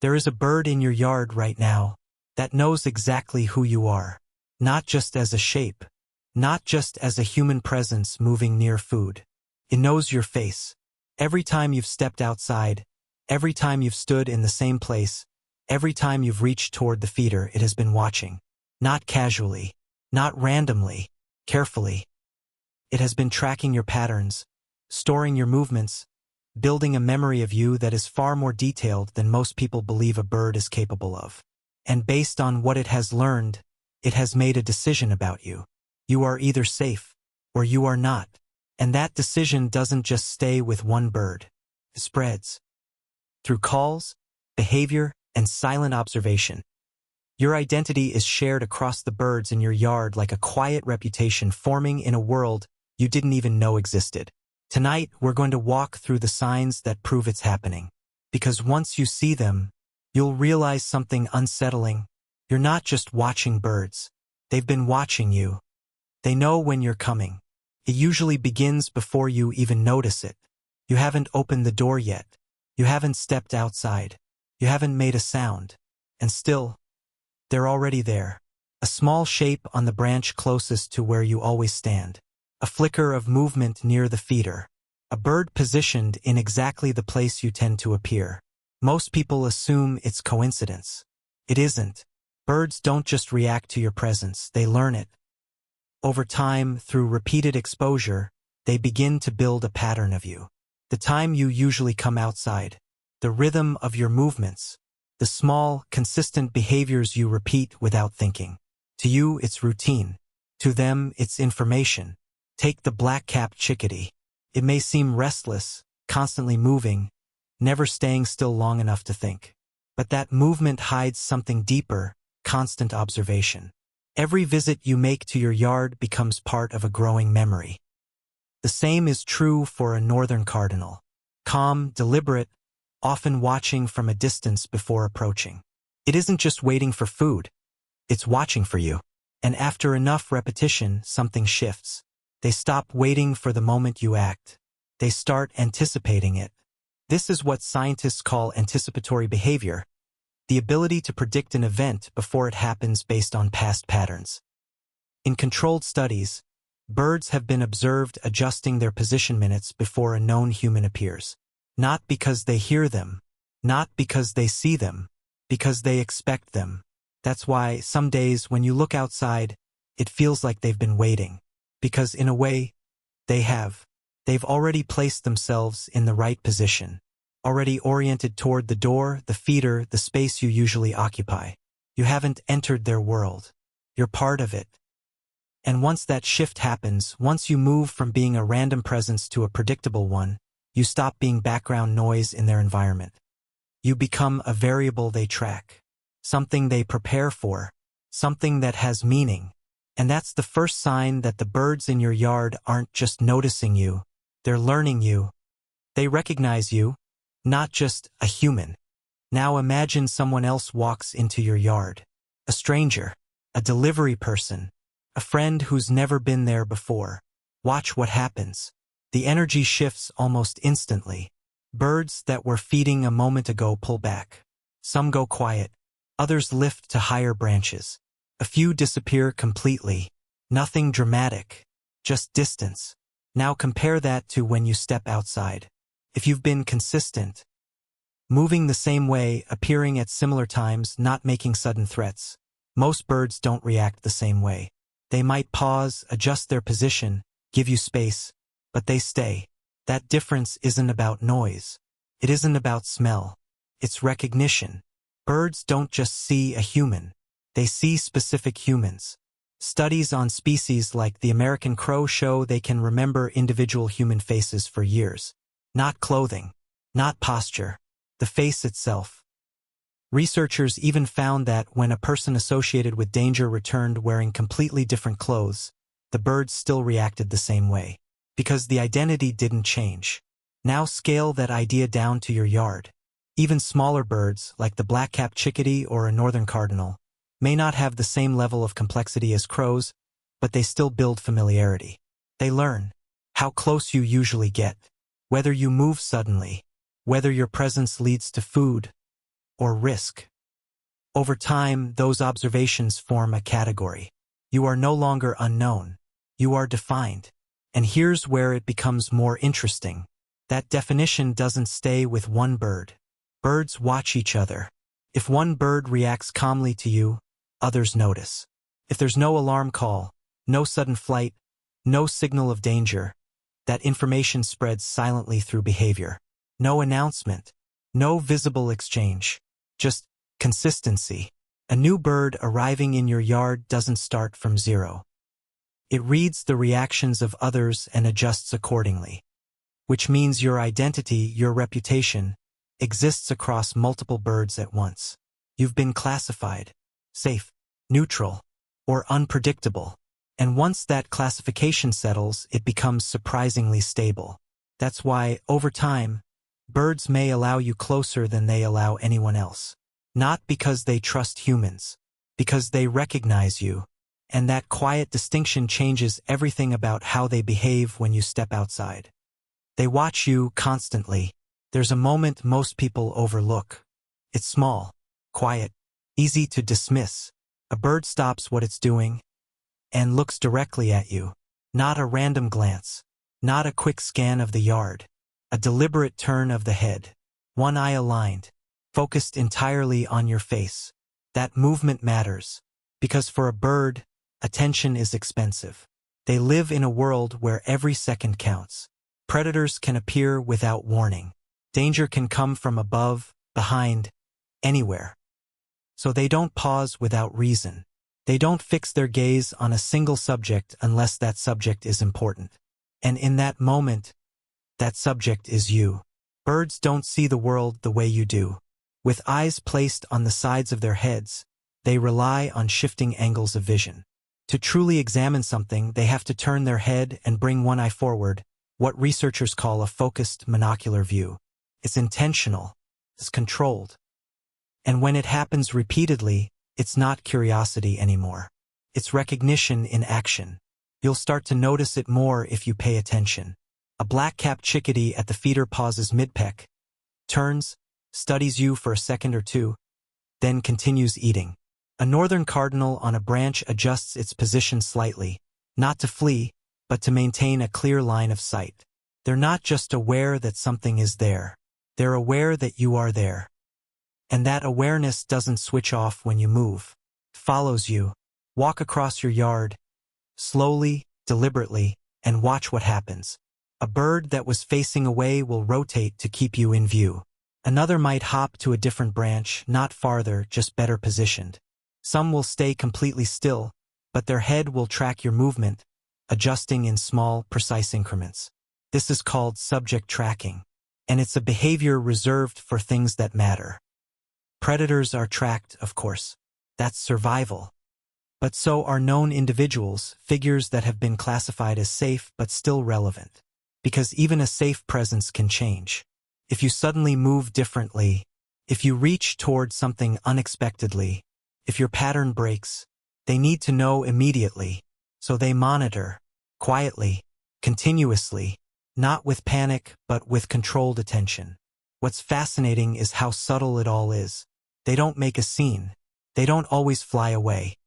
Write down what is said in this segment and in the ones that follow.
There is a bird in your yard right now that knows exactly who you are, not just as a shape, not just as a human presence moving near food. It knows your face. Every time you've stepped outside, every time you've stood in the same place, every time you've reached toward the feeder, it has been watching. Not casually, not randomly, carefully. It has been tracking your patterns, storing your movements, building a memory of you that is far more detailed than most people believe a bird is capable of. And based on what it has learned, it has made a decision about you. You are either safe or you are not. And that decision doesn't just stay with one bird. It spreads through calls, behavior, and silent observation. Your identity is shared across the birds in your yard like a quiet reputation forming in a world you didn't even know existed. Tonight, we're going to walk through the signs that prove it's happening. Because once you see them, you'll realize something unsettling. You're not just watching birds. They've been watching you. They know when you're coming. It usually begins before you even notice it. You haven't opened the door yet. You haven't stepped outside. You haven't made a sound. And still, they're already there. A small shape on the branch closest to where you always stand. A flicker of movement near the feeder. A bird positioned in exactly the place you tend to appear. Most people assume it's coincidence. It isn't. Birds don't just react to your presence, they learn it. Over time, through repeated exposure, they begin to build a pattern of you. The time you usually come outside. The rhythm of your movements. The small, consistent behaviors you repeat without thinking. To you, it's routine. To them, it's information. Take the black-capped chickadee. It may seem restless, constantly moving, never staying still long enough to think. But that movement hides something deeper, constant observation. Every visit you make to your yard becomes part of a growing memory. The same is true for a northern cardinal. Calm, deliberate, often watching from a distance before approaching. It isn't just waiting for food. It's watching for you. And after enough repetition, something shifts. They stop waiting for the moment you act. They start anticipating it. This is what scientists call anticipatory behavior, the ability to predict an event before it happens based on past patterns. In controlled studies, birds have been observed adjusting their position minutes before a known human appears. Not because they hear them, not because they see them, because they expect them. That's why some days when you look outside, it feels like they've been waiting. Because in a way, they have. They've already placed themselves in the right position, already oriented toward the door, the feeder, the space you usually occupy. You haven't entered their world. You're part of it. And once that shift happens, once you move from being a random presence to a predictable one, you stop being background noise in their environment. You become a variable they track, something they prepare for, something that has meaning. And that's the first sign that the birds in your yard aren't just noticing you, they're learning you. They recognize you, not just a human. Now imagine someone else walks into your yard. A stranger, a delivery person, a friend who's never been there before. Watch what happens. The energy shifts almost instantly. Birds that were feeding a moment ago pull back. Some go quiet, others lift to higher branches. A few disappear completely. Nothing dramatic, just distance. Now compare that to when you step outside. If you've been consistent, moving the same way, appearing at similar times, not making sudden threats, most birds don't react the same way. They might pause, adjust their position, give you space, but they stay. That difference isn't about noise. It isn't about smell. It's recognition. Birds don't just see a human. They see specific humans. Studies on species like the American crow show they can remember individual human faces for years. Not clothing, not posture, the face itself. Researchers even found that when a person associated with danger returned wearing completely different clothes, the birds still reacted the same way. Because the identity didn't change. Now scale that idea down to your yard. Even smaller birds, like the black-capped chickadee or a northern cardinal, may not have the same level of complexity as crows, but they still build familiarity. They learn how close you usually get, whether you move suddenly, whether your presence leads to food, or risk. Over time, those observations form a category. You are no longer unknown. You are defined. And here's where it becomes more interesting. That definition doesn't stay with one bird. Birds watch each other. If one bird reacts calmly to you, others notice. If there's no alarm call, no sudden flight, no signal of danger, that information spreads silently through behavior. No announcement, no visible exchange, just consistency. A new bird arriving in your yard doesn't start from zero. It reads the reactions of others and adjusts accordingly. Which means your identity, your reputation, exists across multiple birds at once. You've been classified, safe, neutral, or unpredictable. And once that classification settles, it becomes surprisingly stable. That's why, over time, birds may allow you closer than they allow anyone else. Not because they trust humans, because they recognize you. And that quiet distinction changes everything about how they behave when you step outside. They watch you constantly. There's a moment most people overlook. It's small, quiet, easy to dismiss. A bird stops what it's doing and looks directly at you. Not a random glance, not a quick scan of the yard, a deliberate turn of the head, one eye aligned, focused entirely on your face. That movement matters, because for a bird, attention is expensive. They live in a world where every second counts. Predators can appear without warning. Danger can come from above, behind, anywhere. So they don't pause without reason. They don't fix their gaze on a single subject unless that subject is important. And in that moment, that subject is you. Birds don't see the world the way you do. With eyes placed on the sides of their heads, they rely on shifting angles of vision. To truly examine something, they have to turn their head and bring one eye forward, what researchers call a focused monocular view. It's intentional, it's controlled. And when it happens repeatedly, it's not curiosity anymore. It's recognition in action. You'll start to notice it more if you pay attention. A black-capped chickadee at the feeder pauses mid-peck, turns, studies you for a second or two, then continues eating. A northern cardinal on a branch adjusts its position slightly, not to flee, but to maintain a clear line of sight. They're not just aware that something is there. They're aware that you are there. And that awareness doesn't switch off when you move. It follows you. Walk across your yard, slowly, deliberately, and watch what happens. A bird that was facing away will rotate to keep you in view. Another might hop to a different branch, not farther, just better positioned. Some will stay completely still, but their head will track your movement, adjusting in small, precise increments. This is called subject tracking, and it's a behavior reserved for things that matter. Predators are tracked, of course. That's survival. But so are known individuals, figures that have been classified as safe but still relevant. Because even a safe presence can change. If you suddenly move differently, if you reach toward something unexpectedly, if your pattern breaks, they need to know immediately. So they monitor, quietly, continuously, not with panic, but with controlled attention. What's fascinating is how subtle it all is. They don't make a scene. They don't always fly away.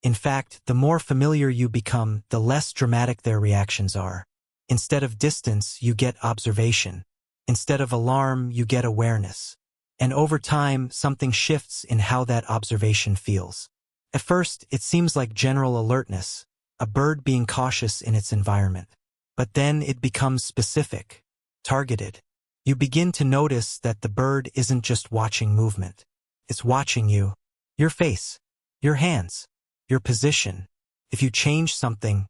In fact, the more familiar you become, the less dramatic their reactions are. Instead of distance, you get observation. Instead of alarm, you get awareness. And over time, something shifts in how that observation feels. At first, it seems like general alertness, a bird being cautious in its environment. But then it becomes specific, targeted. You begin to notice that the bird isn't just watching movement. It's watching you, your face, your hands, your position. If you change something,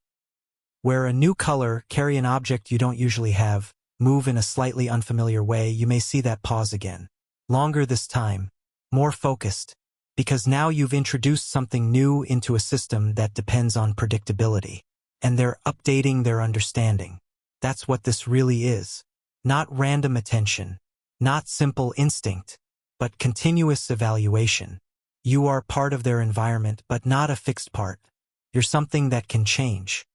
wear a new color, carry an object you don't usually have, move in a slightly unfamiliar way, you may see that pause again. Longer this time, more focused, because now you've introduced something new into a system that depends on predictability. And they're updating their understanding. That's what this really is. Not random attention, not simple instinct, but continuous evaluation. You are part of their environment, but not a fixed part. You're something that can change.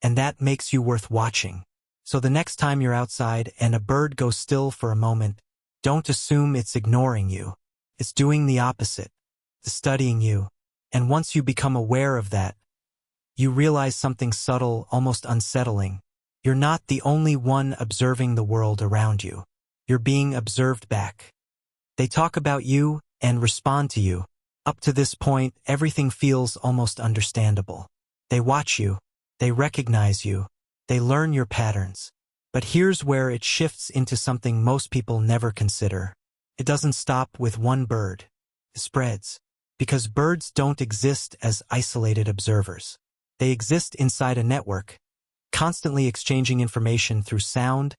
And that makes you worth watching. So the next time you're outside and a bird goes still for a moment, don't assume it's ignoring you. It's doing the opposite, studying you. And once you become aware of that, you realize something subtle, almost unsettling. You're not the only one observing the world around you. You're being observed back. They talk about you and respond to you. Up to this point, everything feels almost understandable. They watch you. They recognize you. They learn your patterns. But here's where it shifts into something most people never consider. It doesn't stop with one bird. It spreads. Because birds don't exist as isolated observers. They exist inside a network, constantly exchanging information through sound,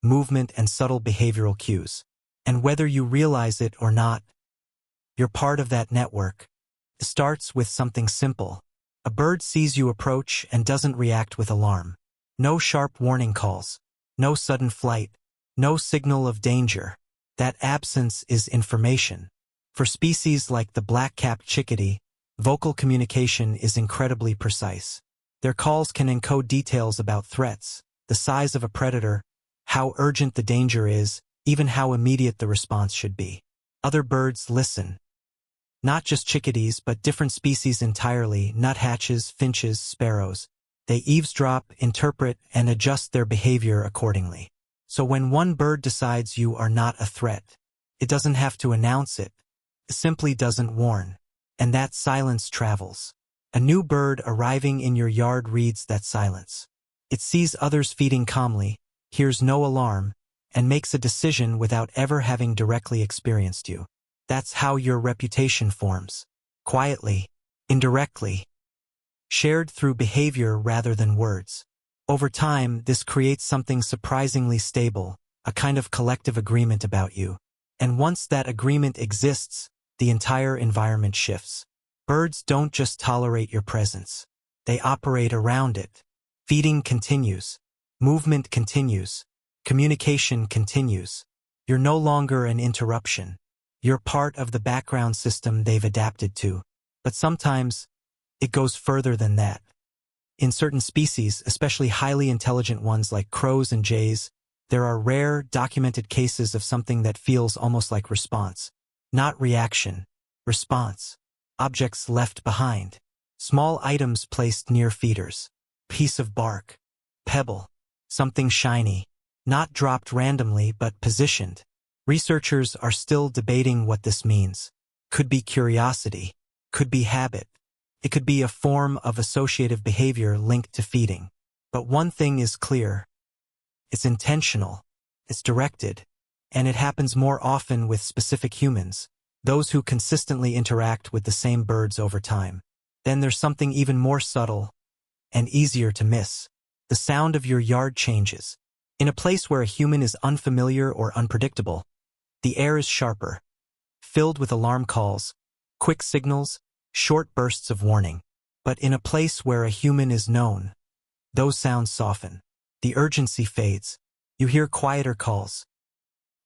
movement, and subtle behavioral cues. And whether you realize it or not, you're part of that network. It starts with something simple. A bird sees you approach and doesn't react with alarm. No sharp warning calls. No sudden flight. No signal of danger. That absence is information. For species like the black-capped chickadee, vocal communication is incredibly precise. Their calls can encode details about threats, the size of a predator, how urgent the danger is, even how immediate the response should be. Other birds listen. Not just chickadees, but different species entirely, nuthatches, finches, sparrows. They eavesdrop, interpret, and adjust their behavior accordingly. So when one bird decides you are not a threat, it doesn't have to announce it. It simply doesn't warn. And that silence travels. A new bird arriving in your yard reads that silence. It sees others feeding calmly, hears no alarm, and makes a decision without ever having directly experienced you. That's how your reputation forms. Quietly, indirectly, shared through behavior rather than words. Over time, this creates something surprisingly stable, a kind of collective agreement about you. And once that agreement exists, the entire environment shifts. Birds don't just tolerate your presence. They operate around it. Feeding continues. Movement continues. Communication continues. You're no longer an interruption. You're part of the background system they've adapted to. But sometimes, it goes further than that. In certain species, especially highly intelligent ones like crows and jays, there are rare, documented cases of something that feels almost like response. Not reaction. Response. Objects left behind. Small items placed near feeders. Piece of bark. Pebble. Something shiny. Not dropped randomly, but positioned. Researchers are still debating what this means. Could be curiosity. Could be habit. It could be a form of associative behavior linked to feeding. But one thing is clear. It's intentional. It's directed. And it happens more often with specific humans, those who consistently interact with the same birds over time. Then there's something even more subtle and easier to miss. The sound of your yard changes. In a place where a human is unfamiliar or unpredictable, the air is sharper, filled with alarm calls, quick signals, short bursts of warning. But in a place where a human is known, those sounds soften. The urgency fades. You hear quieter calls.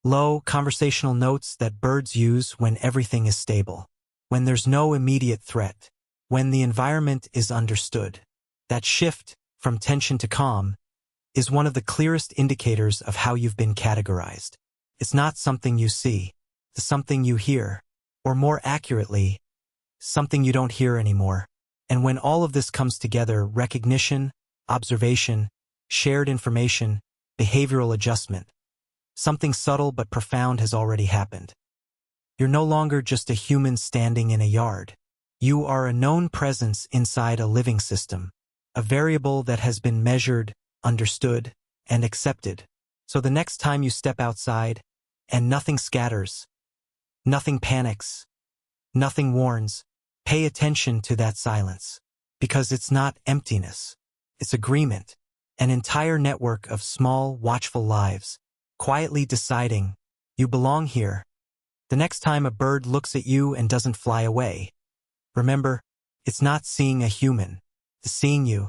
Low, conversational notes that birds use when everything is stable. When there's no immediate threat. When the environment is understood. That shift, from tension to calm, is one of the clearest indicators of how you've been categorized. It's not something you see. It's something you hear. Or more accurately, something you don't hear anymore. And when all of this comes together, recognition, observation, shared information, behavioral adjustment, something subtle but profound has already happened. You're no longer just a human standing in a yard. You are a known presence inside a living system, a variable that has been measured, understood, and accepted. So the next time you step outside, and nothing scatters, nothing panics, nothing warns, pay attention to that silence. Because it's not emptiness. It's agreement. An entire network of small, watchful lives, quietly deciding, you belong here. The next time a bird looks at you and doesn't fly away, remember, it's not seeing a human. It's seeing you.